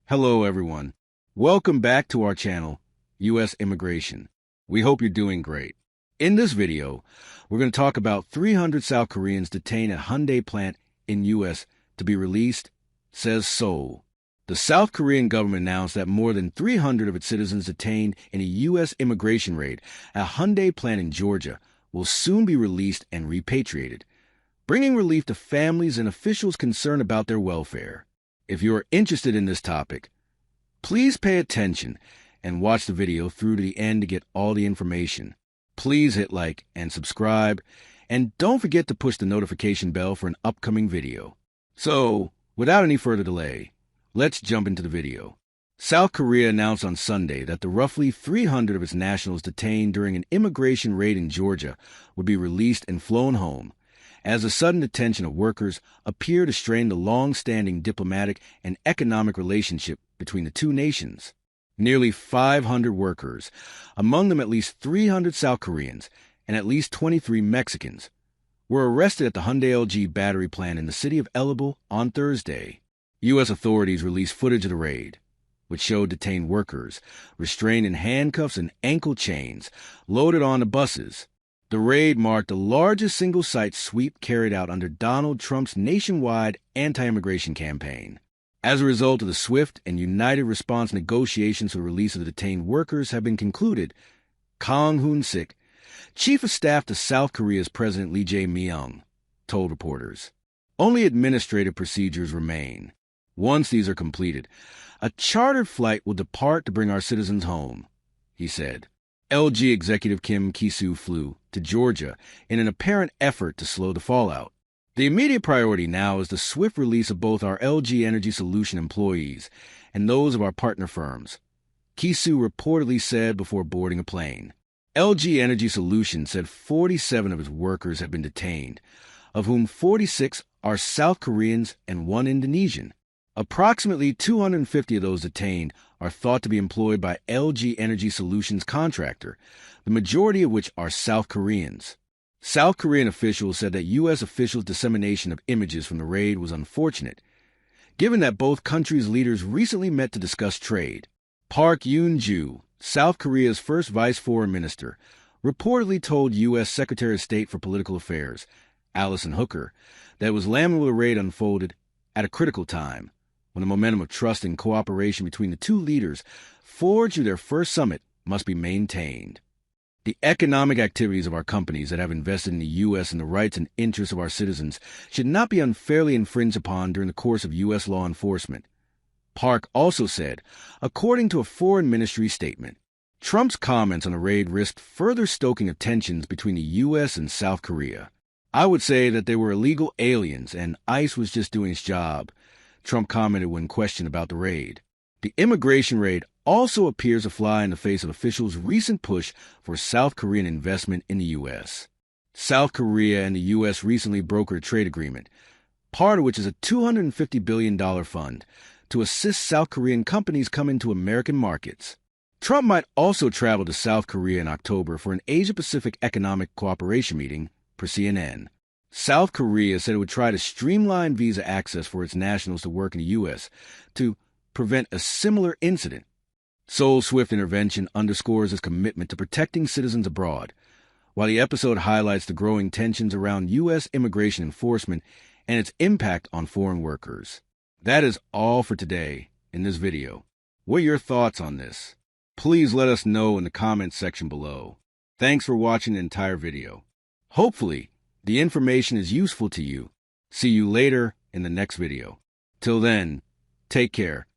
Hello, everyone. Welcome back to our channel, U.S. Immigration. We hope you're doing great. In this video, we're going to talk about 300 South Koreans detained at Hyundai Plant in U.S. to be released, says Seoul. The South Korean government announced that more than 300 of its citizens detained in a U.S. immigration raid at Hyundai Plant in Georgia will soon be released and repatriated, bringing relief to families and officials concerned about their welfare. If you're interested in this topic, please pay attention and watch the video through to the end to get all the information. Please hit like and subscribe, and don't forget to push the notification bell for an upcoming video. So, without any further delay, let's jump into the video. South Korea announced on Sunday that the roughly 300 of its nationals detained during an immigration raid in Georgia would be released and flown home, as the sudden detention of workers appeared to strain the long-standing diplomatic and economic relationship between the two nations. Nearly 500 workers, among them at least 300 South Koreans and at least 23 Mexicans, were arrested at the Hyundai-LG battery plant in the city of Elibel on Thursday. U.S. authorities released footage of the raid, which showed detained workers restrained in handcuffs and ankle chains, loaded onto buses. The raid marked the largest single-site sweep carried out under Donald Trump's nationwide anti-immigration campaign. As a result of the swift and united response, negotiations for the release of the detained workers have been concluded. Kang Hoon-sik, chief of staff to South Korea's President Lee Jae-myung, told reporters. Only administrative procedures remain. Once these are completed, a chartered flight will depart to bring our citizens home, he said. LG executive Kim Ki-soo flew to Georgia in an apparent effort to slow the fallout. The immediate priority now is the swift release of both our LG Energy Solution employees and those of our partner firms, Ki-soo reportedly said before boarding a plane. LG Energy Solution said 47 of its workers have been detained, of whom 46 are South Koreans and 1 Indonesian. Approximately 250 of those detained are thought to be employed by LG Energy Solutions contractor, the majority of which are South Koreans. South Korean officials said that U.S. officials' dissemination of images from the raid was unfortunate, given that both countries' leaders recently met to discuss trade. Park Yoon-ju, South Korea's first vice foreign minister, reportedly told U.S. Secretary of State for Political Affairs, Allison Hooker, that it was lamentable the raid unfolded at a critical time, when the momentum of trust and cooperation between the two leaders forged through their first summit must be maintained. The economic activities of our companies that have invested in the U.S. and the rights and interests of our citizens should not be unfairly infringed upon during the course of U.S. law enforcement. Park also said, according to a foreign ministry statement, Trump's comments on the raid risked further stoking of tensions between the U.S. and South Korea. I would say that they were illegal aliens and ICE was just doing its job, Trump commented when questioned about the raid. The immigration raid also appears to fly in the face of officials' recent push for South Korean investment in the U.S. South Korea and the U.S. recently brokered a trade agreement, part of which is a $250 billion fund to assist South Korean companies come into American markets. Trump might also travel to South Korea in October for an Asia-Pacific Economic Cooperation meeting, per CNN. South Korea said it would try to streamline visa access for its nationals to work in the U.S. to prevent a similar incident. Seoul's swift intervention underscores its commitment to protecting citizens abroad, while the episode highlights the growing tensions around U.S. immigration enforcement and its impact on foreign workers. That is all for today in this video. What are your thoughts on this? Please let us know in the comments section below. Thanks for watching the entire video. Hopefully, the information is useful to you. See you later in the next video. Till then, take care